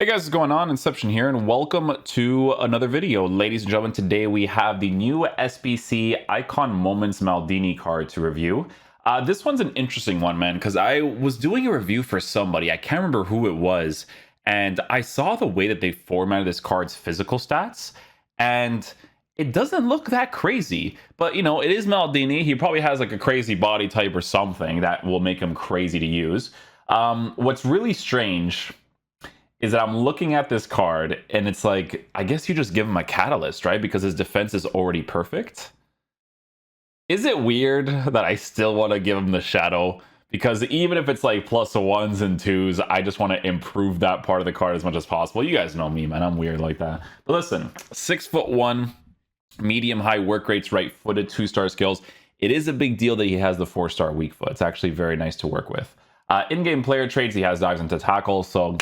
Hey guys, what's going on? Inception here, and welcome to another video. Ladies and gentlemen, today we have the new SBC Icon Moments Maldini card to review. This one's an interesting one, man, because I was doing a review for somebody. I can't remember who it was, and I saw the way that they formatted this card's physical stats, and it doesn't look that crazy. But, you know, it is Maldini. He probably has like a crazy body type or something that will make him crazy to use. What's really strange is that I'm looking at this card and it's like, I guess you just give him a catalyst, right? Because his defense is already perfect. Is it weird that I still want to give him the shadow? Because even if it's like plus ones and twos, I just want to improve that part of the card as much as possible. You guys know me, man. I'm weird like that. But listen, 6'1", medium high work rates, right-footed, 2-star skills. It is a big deal that he has the 4-star weak foot. It's actually very nice to work with. In-game player traits, he has dives into tackle, so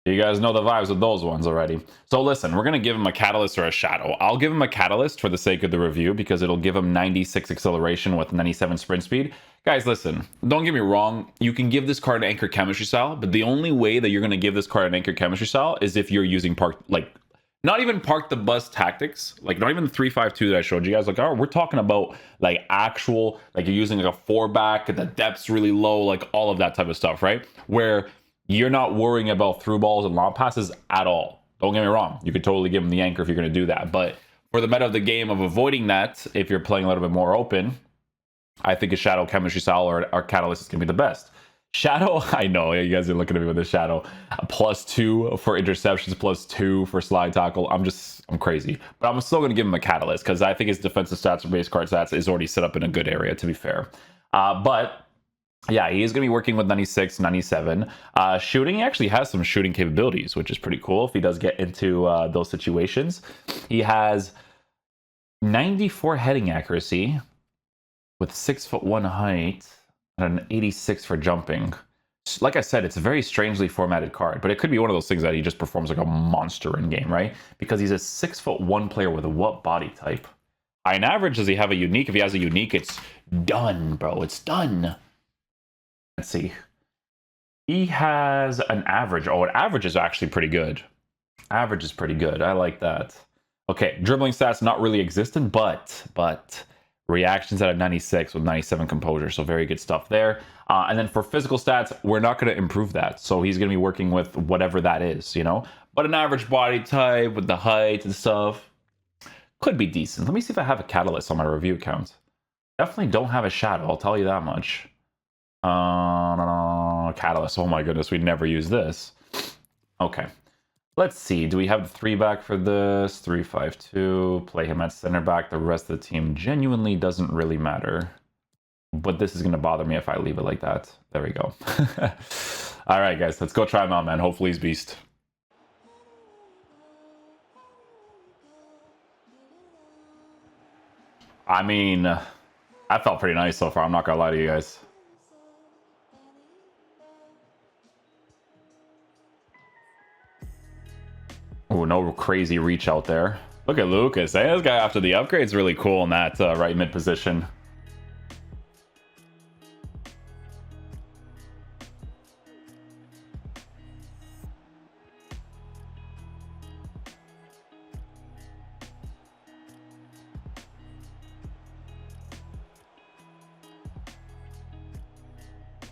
you guys know the vibes with those ones already. So listen, we're going to give him a catalyst or a shadow. I'll give him a catalyst for the sake of the review because it'll give him 96 acceleration with 97 sprint speed. Guys, listen, don't get me wrong. You can give this card an anchor chemistry style, but the only way that you're going to give this card an anchor chemistry style is if you're using not even park the bus tactics, like not even the 3-5-2 that I showed you guys. Like, oh, we're talking about like actual, like you're using like a 4-back, the depth's really low, like all of that type of stuff, right? Where you're not worrying about through balls and long passes at all. Don't get me wrong. You could totally give him the anchor if you're going to do that. But for the meta of the game of avoiding that, if you're playing a little bit more open, I think a shadow chemistry style or catalyst is going to be the best. Shadow, I know you guys are looking at me with a shadow. +2 for interceptions, +2 for slide tackle. I'm crazy. But I'm still going to give him a catalyst because I think his defensive stats or base card stats is already set up in a good area, to be fair. But yeah, he is going to be working with 96, 97. Shooting, he actually has some shooting capabilities, which is pretty cool if he does get into those situations. He has 94 heading accuracy with 6'1" height and an 86 for jumping. Like I said, it's a very strangely formatted card, but it could be one of those things that he just performs like a monster in game, right? Because he's a 6'1" player with a what body type? On average, does he have a unique? If he has a unique, it's done, bro. It's done. Let's see. He has an average. Oh, an average is actually pretty good. Average is pretty good. I like that. Okay, dribbling stats not really existent, but reactions at a 96 with 97 composure. So very good stuff there. And then for physical stats, we're not going to improve that. So he's going to be working with whatever that is, you know. But an average body type with the height and stuff could be decent. Let me see if I have a catalyst on my review account. Definitely don't have a shadow. I'll tell you that much. Catalyst. Oh my goodness, we never use this. Okay, let's see. Do we have the 3-back for this? 3-5-2. Play him at center back. The rest of the team genuinely doesn't really matter. But this is going to bother me if I leave it like that. There we go. All right, guys, let's go try him out, man. Hopefully he's beast. I mean, that felt pretty nice so far. I'm not going to lie to you guys. Oh, no crazy reach out there. Look at Lucas. Hey, this guy after the upgrade is really cool in that right mid position.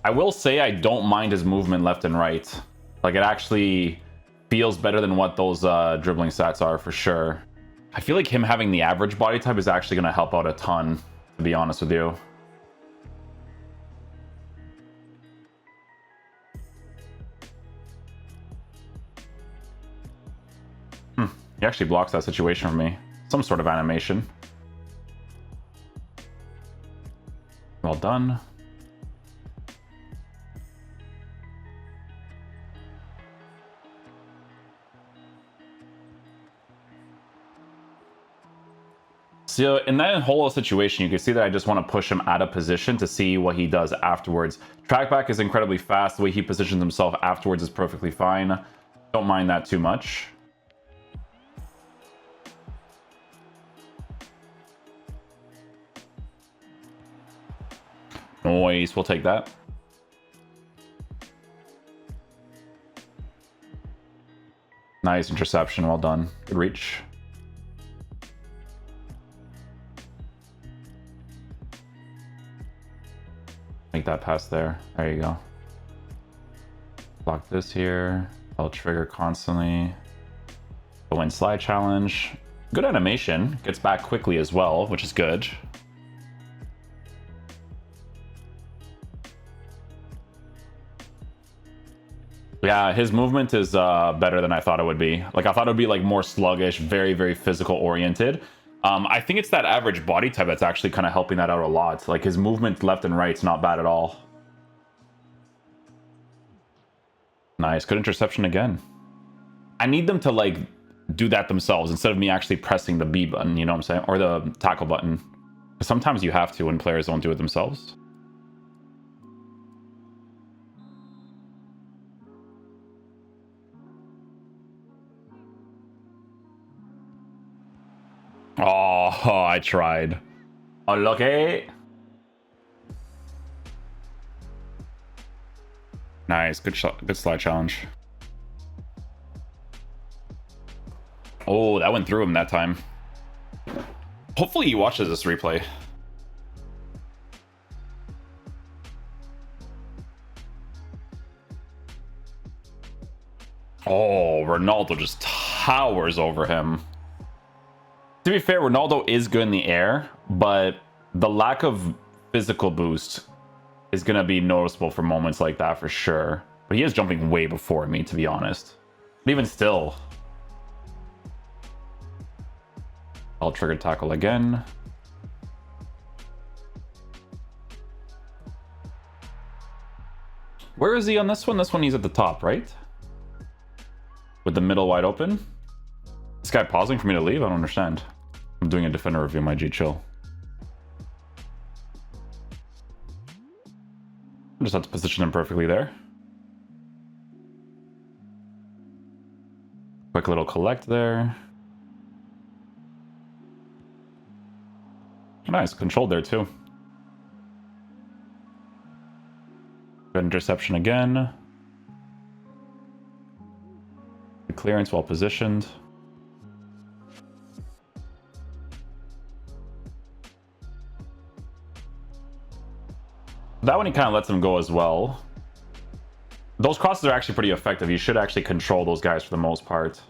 I will say I don't mind his movement left and right. Like, it actually feels better than what those dribbling stats are for sure. I feel like him having the average body type is actually going to help out a ton, to be honest with you. He actually blocks that situation for me. Some sort of animation. Well done. So in that whole situation, you can see that I just want to push him out of position to see what he does afterwards. Trackback is incredibly fast. The way he positions himself afterwards is perfectly fine. Don't mind that too much. Noise, we'll take that. Nice interception. Well done. Good reach. Make that pass there. There you go. Block this here. I'll trigger constantly. The win slide challenge. Good animation. Gets back quickly as well, which is good. Yeah, his movement is better than I thought it would be. Like, I thought it would be like more sluggish, very, very physical oriented. I think it's that average body type that's actually kind of helping that out a lot. Like, his movement left and right's not bad at all. Nice, good interception again. I need them to like do that themselves instead of me actually pressing the B button, you know what I'm saying? Or the tackle button. Sometimes you have to when players don't do it themselves. Oh, I tried. Unlucky. Nice, good shot, good slide challenge. Oh, that went through him that time. Hopefully he watches this replay. Oh, Ronaldo just towers over him. To be fair, Ronaldo is good in the air, but the lack of physical boost is going to be noticeable for moments like that for sure. But he is jumping way before me, to be honest. But even still. I'll trigger tackle again. Where is he on this one? This one he's at the top, right? With the middle wide open. This guy pausing for me to leave? I don't understand. I'm doing a defender review, my G, chill. I just have to position him perfectly there. Quick little collect there. Nice, controlled there too. Good interception again. Good clearance, well positioned. That one he kind of lets him go as well. Those crosses are actually pretty effective. You should actually control those guys for the most part.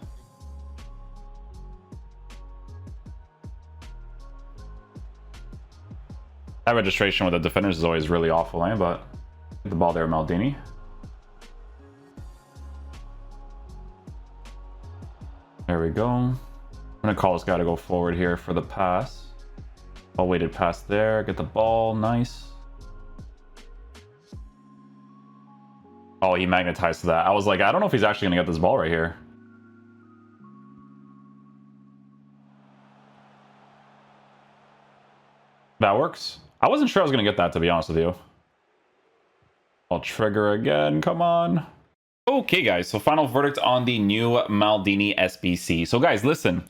That registration with the defenders is always really awful, eh? But get the ball there, Maldini. There we go. I'm gonna call this guy to go forward here for the pass. Well weighted pass there. Get the ball. Nice. Oh, he magnetized to that. I was like, I don't know if he's actually gonna get this ball right here. That works. I wasn't sure I was gonna get that, to be honest with you. I'll trigger again. Come on. Okay, guys, so final verdict on the new Maldini SBC. So, guys, listen,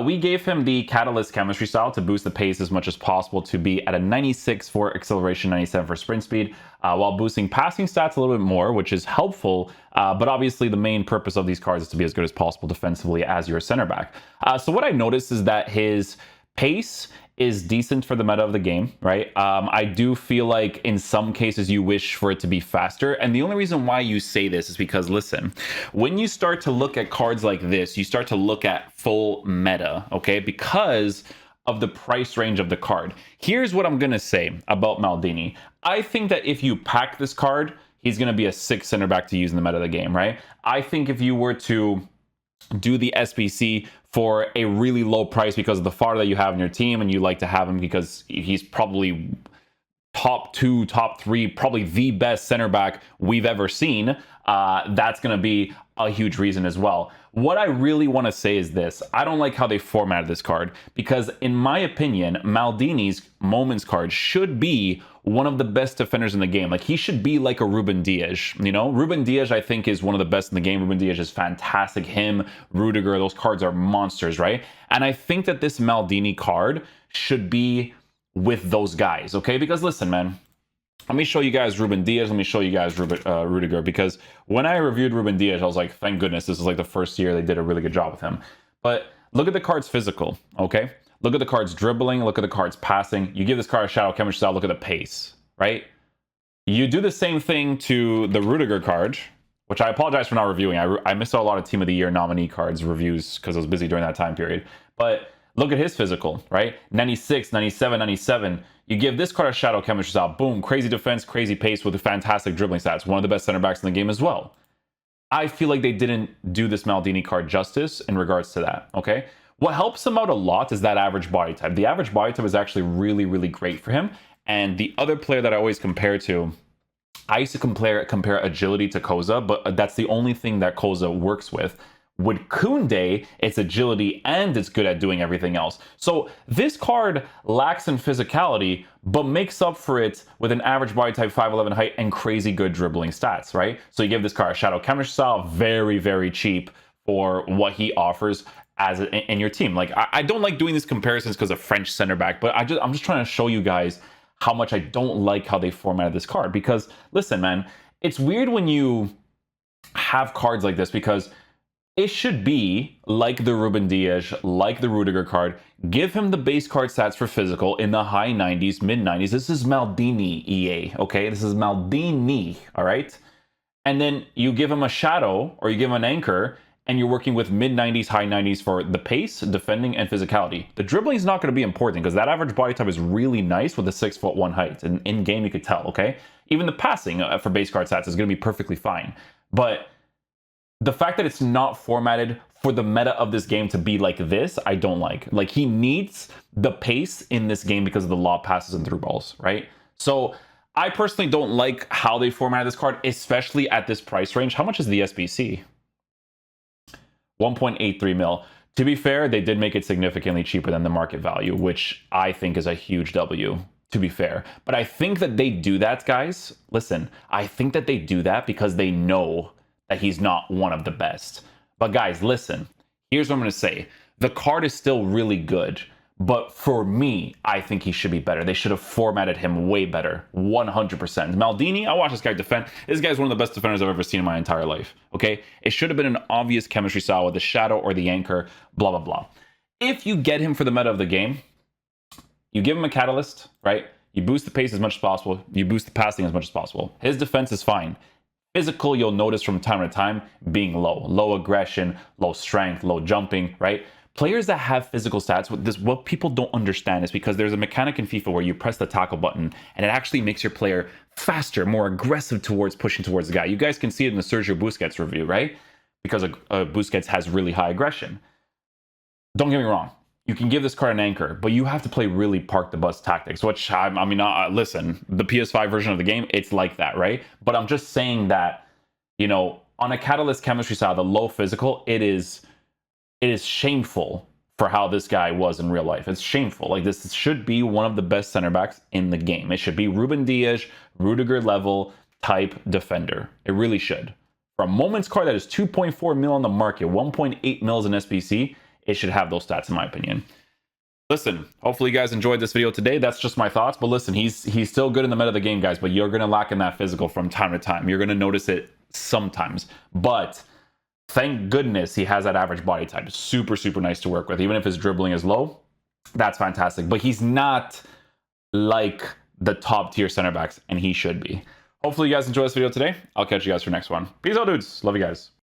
we gave him the Catalyst chemistry style to boost the pace as much as possible to be at a 96 for acceleration, 97 for sprint speed, while boosting passing stats a little bit more, which is helpful. But obviously, the main purpose of these cards is to be as good as possible defensively as your center back. So what I noticed is that his pace is decent for the meta of the game, right? I do feel like in some cases you wish for it to be faster. And the only reason why you say this is because, listen, when you start to look at cards like this, you start to look at full meta, okay? Because of the price range of the card. Here's what I'm gonna say about Maldini. I think that if you pack this card, he's gonna be a 6 center back to use in the meta of the game, right? I think if you were to do the SBC for a really low price because of the fodder that you have in your team, and you like to have him because he's probably top 2, top 3, probably the best center back we've ever seen, that's going to be a huge reason as well. What I really want to say is this. I don't like how they formatted this card because, in my opinion, Maldini's Moments card should be one of the best defenders in the game. Like, he should be like a Ruben Dias, you know? Ruben Dias, I think, is one of the best in the game. Ruben Dias is fantastic. Him, Rudiger, those cards are monsters, right? And I think that this Maldini card should be with those guys, okay? Because listen, man, let me show you guys Ruben Diaz. Let me show you guys Rudiger, because when I reviewed Ruben Diaz, I was like, thank goodness, this is like the first year they did a really good job with him. But look at the card's physical, okay? Look at the card's dribbling. Look at the card's passing. You give this card a shadow chemistry style. Look at the pace, right? You do the same thing to the Rudiger card, which I apologize for not reviewing. I missed out a lot of Team of the Year nominee cards reviews because I was busy during that time period. But look at his physical, right? 96, 97, 97. You give this card a shadow chemistry style. Boom, crazy defense, crazy pace with fantastic dribbling stats. One of the best center backs in the game as well. I feel like they didn't do this Maldini card justice in regards to that, okay? What helps him out a lot is that average body type. The average body type is actually really, really great for him. And the other player that I always compare to, I used to compare agility to Koza, but that's the only thing that Koza works with. With Koundé, it's agility and it's good at doing everything else. So this card lacks in physicality, but makes up for it with an average body type, 5'11" height, and crazy good dribbling stats, right? So you give this card a shadow chemistry style, very, very cheap for what he offers as in your team. Like, I don't like doing these comparisons because of French center back, but I'm just trying to show you guys how much I don't like how they formatted this card. Because listen, man, it's weird when you have cards like this, because it should be like the Ruben Diaz, like the Rudiger card. Give him the base card stats for physical in the high 90s, mid 90s. This is Maldini EA, okay? This is Maldini, all right? And then you give him a shadow or you give him an anchor, and you're working with mid 90s, high 90s for the pace, defending, and physicality. The dribbling is not going to be important because that average body type is really nice with a 6'1" height. And in game, you could tell, okay? Even the passing for base card stats is going to be perfectly fine. But the fact that it's not formatted for the meta of this game to be like this, I don't like. Like, he needs the pace in this game because of the lob passes and through balls, right? So I personally don't like how they formatted this card, especially at this price range. How much is the SBC? 1.83 mil. To be fair, they did make it significantly cheaper than the market value, which I think is a huge W, to be fair. But I think that they do that, guys. Listen, I think that they do that because they know that he's not one of the best. But guys, listen, here's what I'm going to say. The card is still really good, but for me, I think he should be better. They should have formatted him way better, 100%. Maldini, I watched this guy defend. This guy's one of the best defenders I've ever seen in my entire life, okay? It should have been an obvious chemistry style with the shadow or the anchor, blah, blah, blah. If you get him for the meta of the game, you give him a catalyst, right? You boost the pace as much as possible. You boost the passing as much as possible. His defense is fine. Physical, you'll notice from time to time being low aggression, low strength, low jumping, right? Players that have physical stats, what people don't understand is because there's a mechanic in FIFA where you press the tackle button and it actually makes your player faster, more aggressive towards pushing towards the guy. You guys can see it in the Sergio Busquets review, right? Because Busquets has really high aggression. Don't get me wrong. You can give this card an anchor, but you have to play really park the bus tactics, which listen, the PS5 version of the game, it's like that, right? But I'm just saying that, you know, on a catalyst chemistry style, the low physical, it is shameful for how this guy was in real life. It's shameful. Like, this should be one of the best center backs in the game. It should be Ruben Diaz, Rudiger level type defender. It really should. For a Moments card that is 2.4 mil on the market, 1.8 mils in SBC, it should have those stats in my opinion. Listen, hopefully you guys enjoyed this video today. That's just my thoughts. But listen, he's still good in the meta of the game, guys, but you're going to lack in that physical from time to time. You're going to notice it sometimes. But thank goodness he has that average body type. Super, super nice to work with. Even if his dribbling is low, that's fantastic. But he's not like the top tier center backs, and he should be. Hopefully you guys enjoyed this video today. I'll catch you guys for the next one. Peace out, dudes. Love you guys.